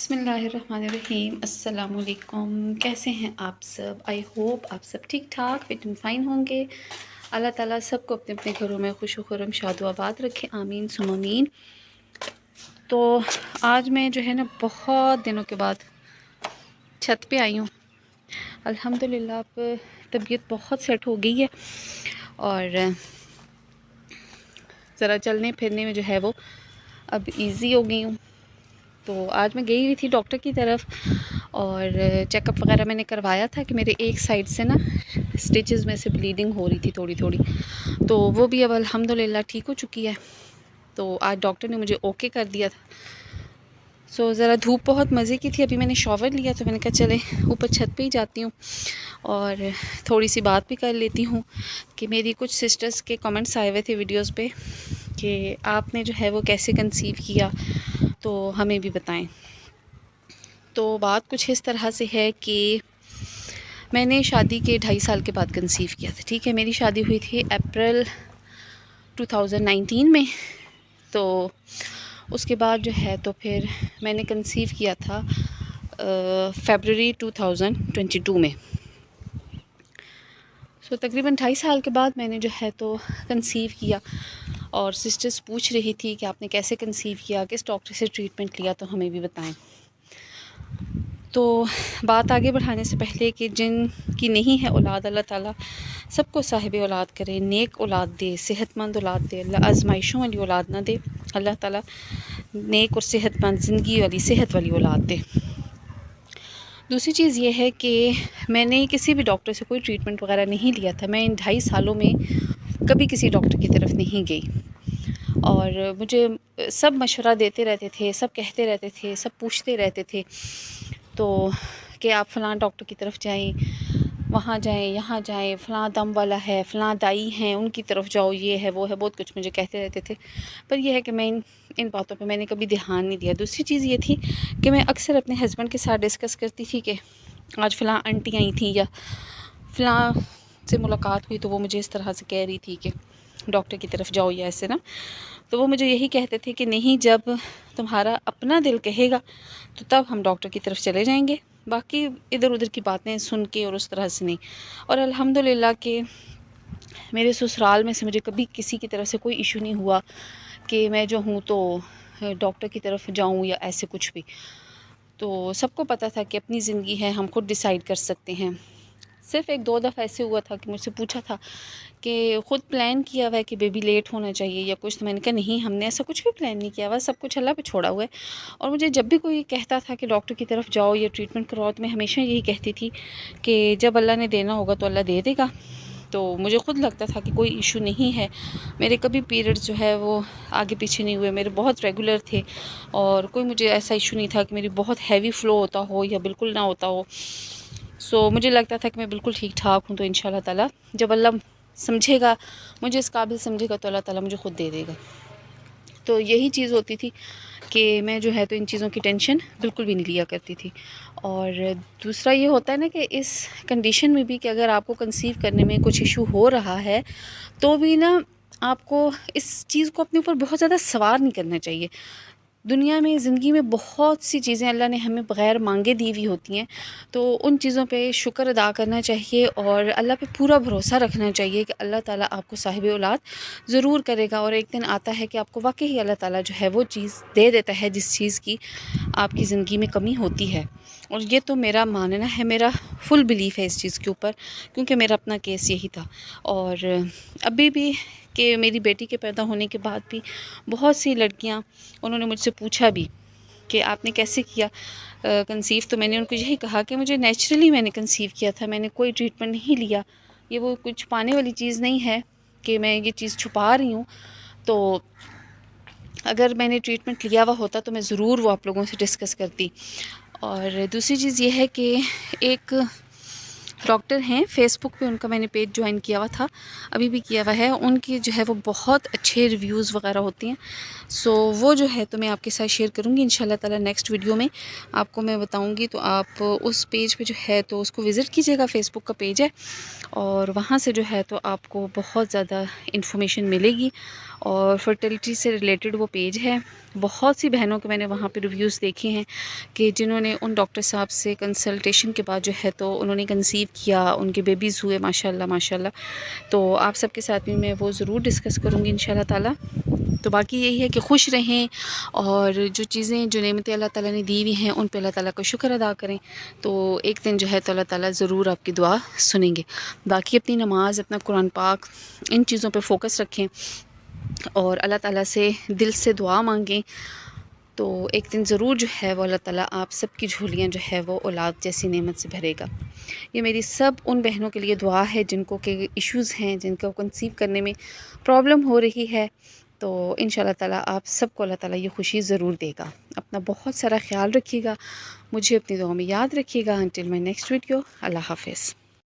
بسم اللہ الرحمن الرحیم۔ السلام علیکم، کیسے ہیں آپ سب؟ آئی ہوپ آپ سب ٹھیک ٹھاک فٹ اینڈ فائن ہوں گے۔ اللہ تعالیٰ سب کو اپنے اپنے گھروں میں خوش و خرم شاد و آباد رکھے، آمین ثم آمین۔ تو آج میں جو ہے نا بہت دنوں کے بعد چھت پہ آئی ہوں۔ الحمدللہ اب طبیعت بہت سیٹ ہو گئی ہے اور ذرا چلنے پھرنے میں جو ہے وہ اب ایزی ہو گئی ہوں۔ تو آج میں گئی ہوئی تھی ڈاکٹر کی طرف اور چیک اپ وغیرہ میں نے کروایا تھا کہ میرے ایک سائڈ سے نا سٹیچز میں سے بلیڈنگ ہو رہی تھی تھوڑی تھوڑی، تو وہ بھی اب الحمدللہ ٹھیک ہو چکی ہے۔ تو آج ڈاکٹر نے مجھے اوکے کر دیا تھا۔ ذرا دھوپ بہت مزے کی تھی، ابھی میں نے شاور لیا تو میں نے کہا چلے اوپر چھت پہ ہی جاتی ہوں اور تھوڑی سی بات بھی کر لیتی ہوں کہ میری کچھ سسٹرز کے کمنٹس آئے ہوئے تھے ویڈیوز پہ کہ آپ نے جو ہے وہ کیسے کنسیو کیا، تو ہمیں بھی بتائیں۔ تو بات کچھ اس طرح سے ہے کہ میں نے شادی کے 2.5 سال کے بعد کنسیو کیا تھا، ٹھیک ہے۔ میری شادی ہوئی تھی اپریل 2019 میں، تو اس کے بعد جو ہے تو پھر میں نے کنسیو کیا تھا فیبرری 2022 میں۔ تقریباً 2.5 سال کے بعد میں نے جو ہے تو کنسیو کیا، اور سسٹرز پوچھ رہی تھی کہ آپ نے کیسے کنسیو کیا، کس ڈاکٹر سے ٹریٹمنٹ لیا، تو ہمیں بھی بتائیں۔ تو بات آگے بڑھانے سے پہلے کہ جن کی نہیں ہے اولاد، اللہ تعالیٰ سب کو صاحب اولاد کرے، نیک اولاد دے، صحت مند اولاد دے، اللہ آزمائشوں والی اولاد نہ دے، اللہ تعالیٰ نیک اور صحت مند زندگی والی صحت والی اولاد دے۔ دوسری چیز یہ ہے کہ میں نے کسی بھی ڈاکٹر سے کوئی ٹریٹمنٹ وغیرہ نہیں لیا تھا، میں ان 2.5 سالوں میں کبھی کسی ڈاکٹر کی طرف نہیں گئی، اور مجھے سب مشورہ دیتے رہتے تھے، سب کہتے رہتے تھے، سب پوچھتے رہتے تھے تو کہ آپ فلاں ڈاکٹر کی طرف جائیں، وہاں جائیں، یہاں جائیں، فلاں دم والا ہے، فلاں دائی ہیں ان کی طرف جاؤ، یہ ہے وہ ہے، بہت کچھ مجھے کہتے رہتے تھے، پر یہ ہے کہ میں ان باتوں پہ میں نے کبھی دھیان نہیں دیا۔ دوسری چیز یہ تھی کہ میں اکثر اپنے ہسبینڈ کے ساتھ ڈسکس کرتی تھی کہ آج فلاں آنٹی آئی تھیں یا فلاں سے ملاقات ہوئی تو وہ مجھے اس طرح سے کہہ رہی تھی کہ ڈاکٹر کی طرف جاؤ یا ایسے نا، تو وہ مجھے یہی کہتے تھے کہ نہیں، جب تمہارا اپنا دل کہے گا تو تب ہم ڈاکٹر کی طرف چلے جائیں گے، باقی ادھر ادھر کی باتیں سن کے اور اس طرح سے نہیں۔ اور الحمدللہ کہ میرے سسرال میں سے مجھے کبھی کسی کی طرف سے کوئی ایشو نہیں ہوا کہ میں جو ہوں تو ڈاکٹر کی طرف جاؤں یا ایسے کچھ بھی۔ تو سب کو پتہ تھا کہ اپنی زندگی ہے، ہم خود ڈیسائیڈ کر سکتے ہیں۔ صرف 1-2 دفعہ ایسے ہوا تھا کہ مجھ سے پوچھا تھا کہ خود پلان کیا ہوا ہے کہ بیبی لیٹ ہونا چاہیے یا کچھ، تو میں نے کہا نہیں، ہم نے ایسا کچھ بھی پلان نہیں کیا ہوا، سب کچھ اللہ پہ چھوڑا ہوا ہے۔ اور مجھے جب بھی کوئی کہتا تھا کہ ڈاکٹر کی طرف جاؤ یا ٹریٹمنٹ کرواؤ تو میں ہمیشہ یہی کہتی تھی کہ جب اللہ نے دینا ہوگا تو اللہ دے دے گا۔ تو مجھے خود لگتا تھا کہ کوئی ایشو نہیں ہے، میرے کبھی پیریڈز جو ہے وہ آگے پیچھے نہیں ہوئے، میرے بہت ریگولر تھے، اور کوئی مجھے ایسا ایشو نہیں تھا کہ میری بہت ہیوی فلو ہوتا ہو یا بالکل نہ ہوتا ہو۔ مجھے لگتا تھا کہ میں بالکل ٹھیک ٹھاک ہوں، تو ان شاء اللہ تعالیٰ جب اللہ سمجھے گا، مجھے اس قابل سمجھے گا، تو اللہ تعالیٰ مجھے خود دے دے گا۔ تو یہی چیز ہوتی تھی کہ میں جو ہے تو ان چیزوں کی ٹینشن بالکل بھی نہیں لیا کرتی تھی۔ اور دوسرا یہ ہوتا ہے نا کہ اس کنڈیشن میں بھی کہ اگر آپ کو کنسیو کرنے میں کچھ ایشو ہو رہا ہے تو بھی نا آپ کو اس چیز کو اپنے اوپر بہت زیادہ سوار نہیں کرنا چاہیے۔ دنیا میں، زندگی میں بہت سی چیزیں اللہ نے ہمیں بغیر مانگے دی ہوئی ہوتی ہیں، تو ان چیزوں پہ شکر ادا کرنا چاہیے اور اللہ پہ پورا بھروسہ رکھنا چاہیے کہ اللہ تعالیٰ آپ کو صاحب اولاد ضرور کرے گا، اور ایک دن آتا ہے کہ آپ کو واقعی اللہ تعالیٰ جو ہے وہ چیز دے دیتا ہے جس چیز کی آپ کی زندگی میں کمی ہوتی ہے۔ اور یہ تو میرا ماننا ہے، میرا فل بلیف ہے اس چیز کے اوپر، کیونکہ میرا اپنا کیس یہی تھا۔ اور ابھی بھی کہ میری بیٹی کے پیدا ہونے کے بعد بھی بہت سی لڑکیاں انہوں نے مجھ سے پوچھا بھی کہ آپ نے کیسے کیا کنسیو، تو میں نے ان کو یہی کہا کہ مجھے نیچرلی میں نے کنسیو کیا تھا، میں نے کوئی ٹریٹمنٹ نہیں لیا، یہ وہ کچھ پانے والی چیز نہیں ہے کہ میں یہ چیز چھپا رہی ہوں۔ تو اگر میں نے ٹریٹمنٹ لیا ہوا ہوتا تو میں ضرور وہ آپ لوگوں سے ڈسکس کرتی۔ اور دوسری چیز یہ ہے کہ ایک ڈاکٹر ہیں فیس بک پہ، ان کا میں نے پیج جوائن کیا ہوا تھا، ابھی بھی کیا ہوا ہے، ان کی جو ہے وہ بہت اچھے ریویوز وغیرہ ہوتے ہیں، وہ جو ہے تو میں آپ کے ساتھ شیئر کروں گی ان شاء اللہ تعالیٰ نیکسٹ ویڈیو میں آپ کو میں بتاؤں گی، تو آپ اس پیج پہ جو ہے تو اس کو وزٹ کیجیے گا، فیس بک کا پیج ہے، اور وہاں سے جو ہے تو آپ کو بہت زیادہ انفارمیشن ملے گی، اور فرٹیلٹی سے ریلیٹڈ وہ پیج ہے، بہت سی بہنوں کے میں نے وہاں پہ ریویوز دیکھے ہیں کہ جنہوں نے ان ڈاکٹر صاحب سے کنسلٹیشن کے بعد جو ہے تو انہوں نے کنسیو کیا، ان کے بیبیز ہوئے ماشاء اللہ ماشاء اللہ. تو آپ سب کے ساتھ بھی میں وہ ضرور ڈسکس کروں گی ان شاء اللہ تعالیٰ. تو باقی یہی ہے کہ خوش رہیں، اور جو چیزیں جو نعمتیں اللہ تعالیٰ نے دی ہوئی ہیں ان پہ اللہ تعالیٰ کا شکر ادا کریں. تو ایک دن جو ہے تو اللہ تعالیٰ ضرور آپ کی دعا سنیں گے. باقی اپنی نماز، اپنا قرآن پاک، ان چیزوں پہ فوکس رکھیں اور اللہ تعالیٰ سے دل سے دعا مانگیں. تو ایک دن ضرور جو ہے وہ اللہ تعالیٰ آپ سب کی جھولیاں جو ہے وہ اولاد جیسی نعمت سے بھرے گا. یہ میری سب ان بہنوں کے لیے دعا ہے جن کو کہ ایشوز ہیں، جن کو کنسیو کرنے میں پرابلم ہو رہی ہے. تو ان شاء اللہ تعالیٰ آپ سب کو اللہ تعالیٰ یہ خوشی ضرور دے گا. اپنا بہت سارا خیال رکھیے گا، مجھے اپنی دعاؤں میں یاد رکھیے گا. انٹل مائی نیکسٹ ویڈیو، اللہ حافظ.